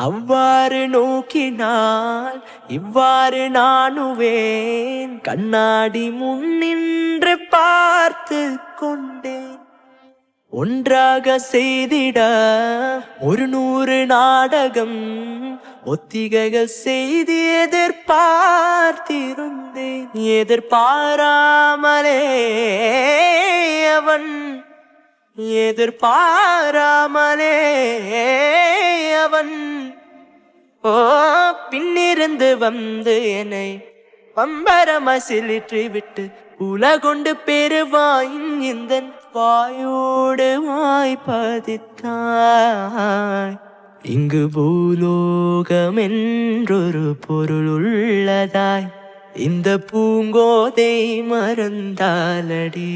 அவ்வாறு நோக்கினால் இவ்வாறு நானுவேன். கண்ணாடி முன்னின்று பார்த்து கொண்டேன். ஒன்றாக செய்திட 100 நாடகம் ஒத்திகைகள் செய்து எதிர்பார்த்திருந்தேன். எதிர்பாராமலே அவன் பின்னிருந்து வந்து என்னை பம்பரமா சிலிற்றி விட்டு உலகொண்டு பெருவாயின் இந்த வாயோடு வாய்ப்பதித்தாய். இங்கு பூலோகம் என்றொரு பொருள் உள்ளதாய் இந்த பூங்கோதை மறந்தாலடி.